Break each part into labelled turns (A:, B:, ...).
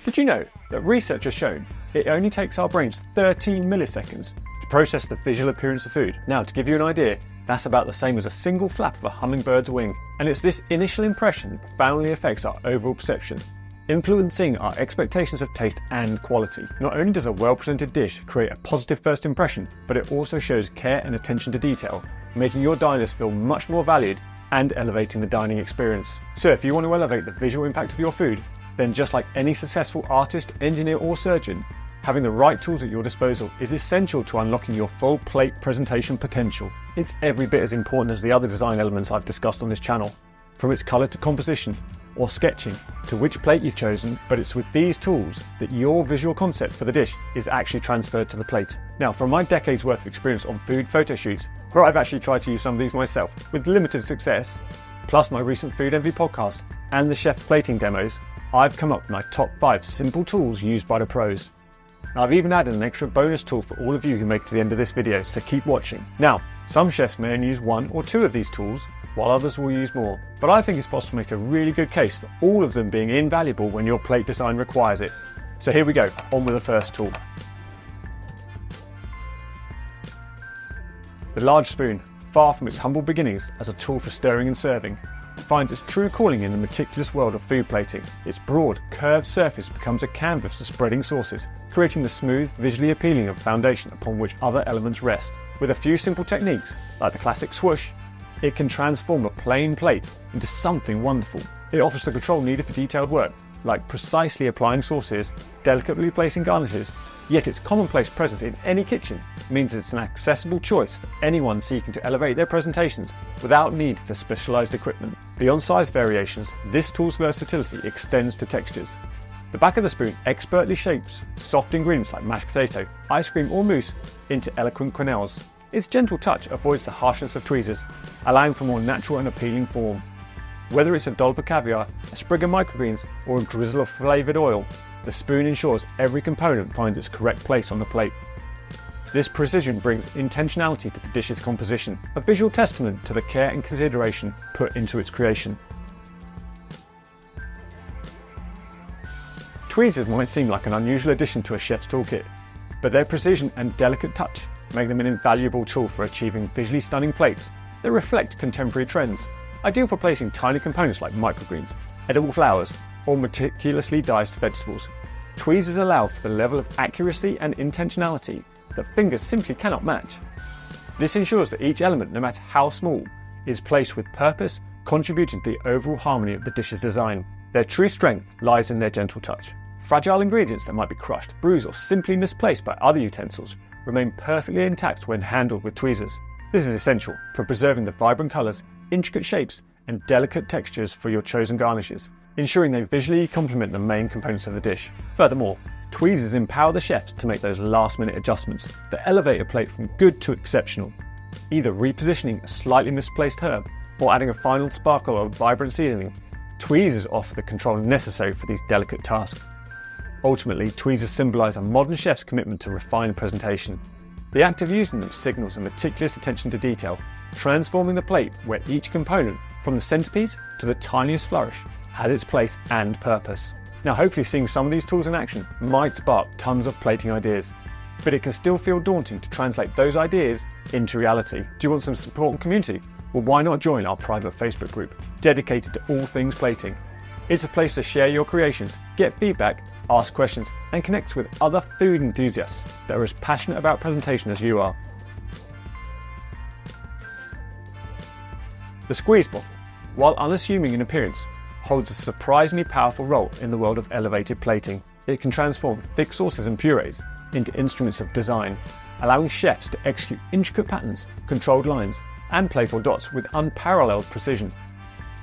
A: Did you know that research has shown it only takes our brains 13 milliseconds to process the visual appearance of food? Now, to give you an idea, that's about the same as a single flap of a hummingbird's wing. And it's this initial impression that profoundly affects our overall perception, influencing our expectations of taste and quality. Not only does a well-presented dish create a positive first impression, but it also shows care and attention to detail, making your diners feel much more valued and elevating the dining experience. So if you want to elevate the visual impact of your food, then just like any successful artist, engineer or surgeon, having the right tools at your disposal is essential to unlocking your full plate presentation potential. It's every bit as important as the other design elements I've discussed on this channel, from its colour to composition or sketching to which plate you've chosen, but it's with these tools that your visual concept for the dish is actually transferred to the plate. Now, from my decades worth of experience on food photo shoots, where I've actually tried to use some of these myself with limited success, plus my recent Food Envy podcast and the chef plating demos, I've come up with my top 5 simple tools used by the pros. Now, I've even added an extra bonus tool for all of you who make it to the end of this video, so keep watching. Now, some chefs may only use 1 or 2 of these tools, while others will use more. But I think it's possible to make a really good case for all of them being invaluable when your plate design requires it. So here we go, on with the first tool. The large spoon, far from its humble beginnings as a tool for stirring and serving, finds its true calling in the meticulous world of food plating. Its broad, curved surface becomes a canvas for spreading sauces, creating the smooth, visually appealing foundation upon which other elements rest. With a few simple techniques, like the classic swoosh, it can transform a plain plate into something wonderful. It offers the control needed for detailed work, like precisely applying sauces, delicately placing garnishes, yet its commonplace presence in any kitchen means it's an accessible choice for anyone seeking to elevate their presentations without need for specialised equipment. Beyond size variations, this tool's versatility extends to textures. The back of the spoon expertly shapes soft ingredients like mashed potato, ice cream or mousse into eloquent quenelles. Its gentle touch avoids the harshness of tweezers, allowing for more natural and appealing form. Whether it's a dollop of caviar, a sprig of microgreens or a drizzle of flavoured oil, the spoon ensures every component finds its correct place on the plate. This precision brings intentionality to the dish's composition, a visual testament to the care and consideration put into its creation. Tweezers might seem like an unusual addition to a chef's toolkit, but their precision and delicate touch make them an invaluable tool for achieving visually stunning plates that reflect contemporary trends, ideal for placing tiny components like microgreens, edible flowers, or meticulously diced vegetables. Tweezers allow for the level of accuracy and intentionality that fingers simply cannot match. This ensures that each element, no matter how small, is placed with purpose, contributing to the overall harmony of the dish's design. Their true strength lies in their gentle touch. Fragile ingredients that might be crushed, bruised, or simply misplaced by other utensils remain perfectly intact when handled with tweezers. This is essential for preserving the vibrant colours, intricate shapes, and delicate textures for your chosen garnishes, ensuring they visually complement the main components of the dish. Furthermore, tweezers empower the chefs to make those last-minute adjustments that elevate a plate from good to exceptional, either repositioning a slightly misplaced herb or adding a final sparkle of vibrant seasoning. Tweezers offer the control necessary for these delicate tasks. Ultimately, tweezers symbolise a modern chef's commitment to refined presentation. The act of using them signals a meticulous attention to detail, transforming the plate where each component, from the centerpiece to the tiniest flourish, has its place and purpose. Now, hopefully seeing some of these tools in action might spark tons of plating ideas, but it can still feel daunting to translate those ideas into reality. Do you want some support and community? Well, why not join our private Facebook group dedicated to all things plating? It's a place to share your creations, get feedback, ask questions, and connect with other food enthusiasts that are as passionate about presentation as you are. The squeeze bottle, while unassuming in appearance, holds a surprisingly powerful role in the world of elevated plating. It can transform thick sauces and purees into instruments of design, allowing chefs to execute intricate patterns, controlled lines, and playful dots with unparalleled precision.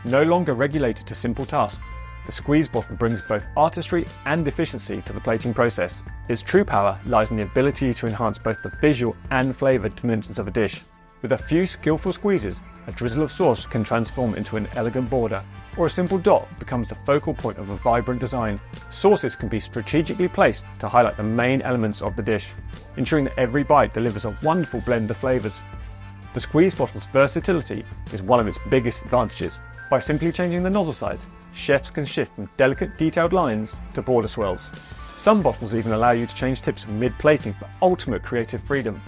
A: No longer regulated to simple tasks, the squeeze bottle brings both artistry and efficiency to the plating process. Its true power lies in the ability to enhance both the visual and flavoured dimensions of a dish. With a few skillful squeezes, a drizzle of sauce can transform into an elegant border, or a simple dot becomes the focal point of a vibrant design. Sauces can be strategically placed to highlight the main elements of the dish, ensuring that every bite delivers a wonderful blend of flavours. The squeeze bottle's versatility is one of its biggest advantages. By simply changing the nozzle size, chefs can shift from delicate detailed lines to border swirls. Some bottles even allow you to change tips mid-plating for ultimate creative freedom.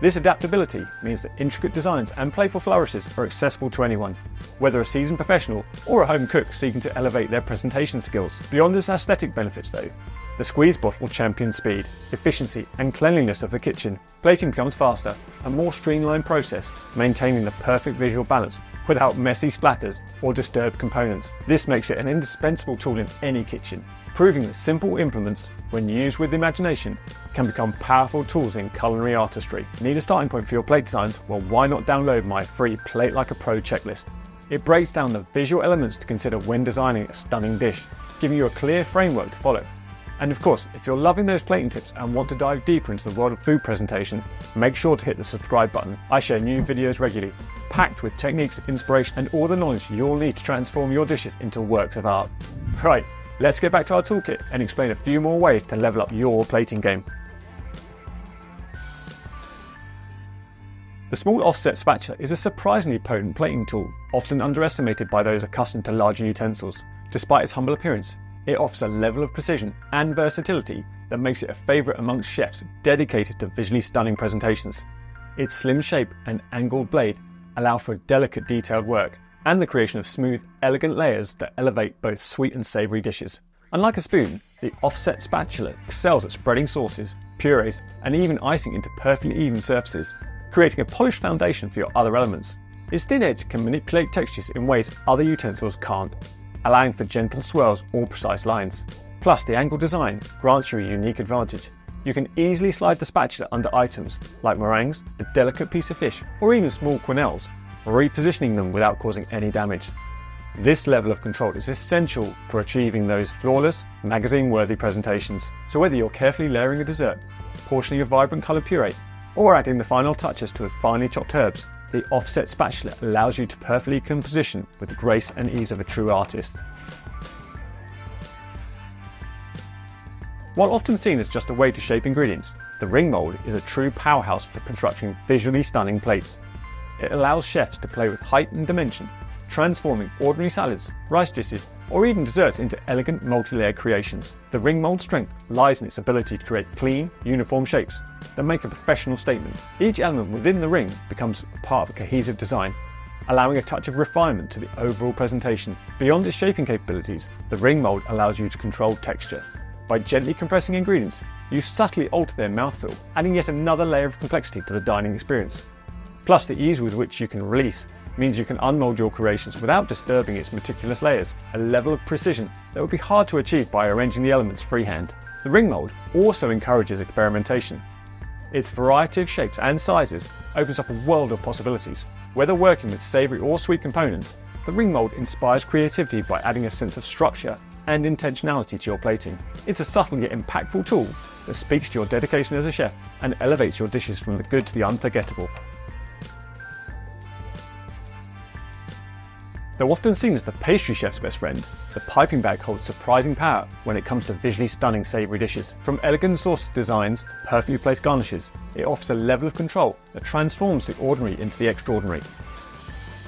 A: This adaptability means that intricate designs and playful flourishes are accessible to anyone, whether a seasoned professional or a home cook seeking to elevate their presentation skills. Beyond its aesthetic benefits though, the squeeze bottle champions speed, efficiency and cleanliness of the kitchen. Plating becomes faster, a more streamlined process, maintaining the perfect visual balance without messy splatters or disturbed components. This makes it an indispensable tool in any kitchen, proving that simple implements, when used with imagination, can become powerful tools in culinary artistry. Need a starting point for your plate designs? Well, why not download my free Plate Like a Pro checklist? It breaks down the visual elements to consider when designing a stunning dish, giving you a clear framework to follow. And of course, if you're loving those plating tips and want to dive deeper into the world of food presentation, make sure to hit the subscribe button. I share new videos regularly, packed with techniques, inspiration, and all the knowledge you'll need to transform your dishes into works of art. Right, let's get back to our toolkit and explain a few more ways to level up your plating game. The small offset spatula is a surprisingly potent plating tool, often underestimated by those accustomed to larger utensils. Despite its humble appearance, it offers a level of precision and versatility that makes it a favourite amongst chefs dedicated to visually stunning presentations. Its slim shape and angled blade allow for delicate detailed work and the creation of smooth, elegant layers that elevate both sweet and savoury dishes. Unlike a spoon, the offset spatula excels at spreading sauces, purees and even icing into perfectly even surfaces, creating a polished foundation for your other elements. Its thin edge can manipulate textures in ways other utensils can't, allowing for gentle swirls or precise lines. Plus, the angled design grants you a unique advantage. You can easily slide the spatula under items like meringues, a delicate piece of fish, or even small quenelles, repositioning them without causing any damage. This level of control is essential for achieving those flawless, magazine-worthy presentations. So whether you're carefully layering a dessert, portioning a vibrant coloured puree, or adding the final touches to finely chopped herbs, the offset spatula allows you to perfectly composition with the grace and ease of a true artist. While often seen as just a way to shape ingredients, the ring mould is a true powerhouse for constructing visually stunning plates. It allows chefs to play with height and dimension, transforming ordinary salads, rice dishes, or even desserts into elegant multi-layered creations. The ring mold's strength lies in its ability to create clean, uniform shapes that make a professional statement. Each element within the ring becomes part of a cohesive design, allowing a touch of refinement to the overall presentation. Beyond its shaping capabilities, the ring mold allows you to control texture. By gently compressing ingredients, you subtly alter their mouthfeel, adding yet another layer of complexity to the dining experience. Plus, the ease with which you can release means you can unmold your creations without disturbing its meticulous layers, a level of precision that would be hard to achieve by arranging the elements freehand. The ring mold also encourages experimentation. Its variety of shapes and sizes opens up a world of possibilities. Whether working with savoury or sweet components, the ring mold inspires creativity by adding a sense of structure and intentionality to your plating. It's a subtle yet impactful tool that speaks to your dedication as a chef and elevates your dishes from the good to the unforgettable. Though often seen as the pastry chef's best friend, the piping bag holds surprising power when it comes to visually stunning savoury dishes. From elegant sauce designs to perfectly placed garnishes, it offers a level of control that transforms the ordinary into the extraordinary.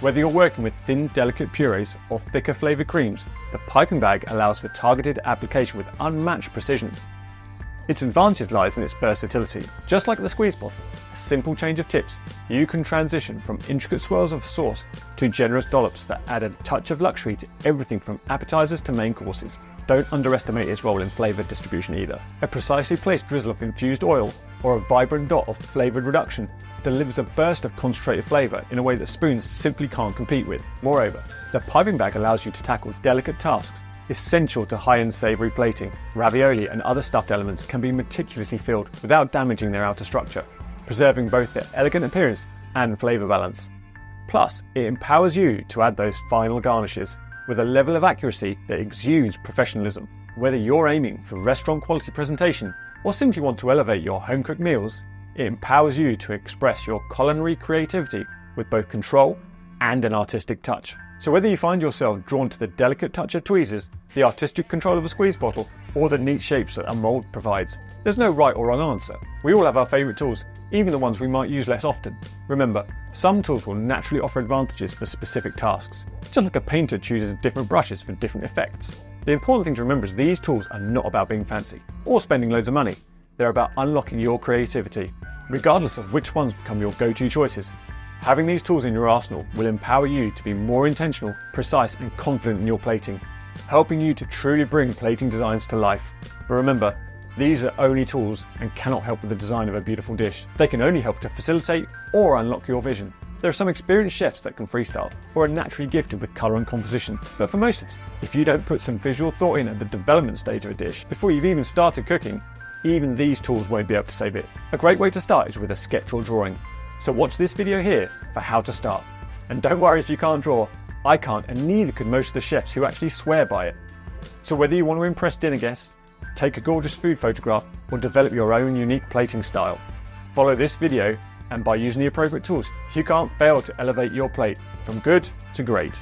A: Whether you're working with thin, delicate purees or thicker flavoured creams, the piping bag allows for targeted application with unmatched precision. Its advantage lies in its versatility. Just like the squeeze bottle, a simple change of tips, you can transition from intricate swirls of sauce to generous dollops that add a touch of luxury to everything from appetizers to main courses. Don't underestimate its role in flavour distribution either. A precisely placed drizzle of infused oil or a vibrant dot of flavoured reduction delivers a burst of concentrated flavour in a way that spoons simply can't compete with. Moreover, the piping bag allows you to tackle delicate tasks essential to high-end savoury plating. Ravioli and other stuffed elements can be meticulously filled without damaging their outer structure, preserving both their elegant appearance and flavour balance. Plus, it empowers you to add those final garnishes with a level of accuracy that exudes professionalism. Whether you're aiming for restaurant quality presentation or simply want to elevate your home-cooked meals, it empowers you to express your culinary creativity with both control and an artistic touch. So whether you find yourself drawn to the delicate touch of tweezers, the artistic control of a squeeze bottle, or the neat shapes that a mould provides, there's no right or wrong answer. We all have our favourite tools, even the ones we might use less often. Remember, some tools will naturally offer advantages for specific tasks, just like a painter chooses different brushes for different effects. The important thing to remember is these tools are not about being fancy, or spending loads of money. They're about unlocking your creativity, regardless of which ones become your go-to choices. Having these tools in your arsenal will empower you to be more intentional, precise and confident in your plating, helping you to truly bring plating designs to life. But remember, these are only tools and cannot help with the design of a beautiful dish. They can only help to facilitate or unlock your vision. There are some experienced chefs that can freestyle or are naturally gifted with colour and composition, but for most of us, if you don't put some visual thought in at the development stage of a dish before you've even started cooking, even these tools won't be able to save it. A great way to start is with a sketch or drawing. So watch this video here for how to start. And don't worry if you can't draw, I can't, and neither could most of the chefs who actually swear by it. So whether you want to impress dinner guests, take a gorgeous food photograph, or develop your own unique plating style, follow this video, and by using the appropriate tools, you can't fail to elevate your plate from good to great.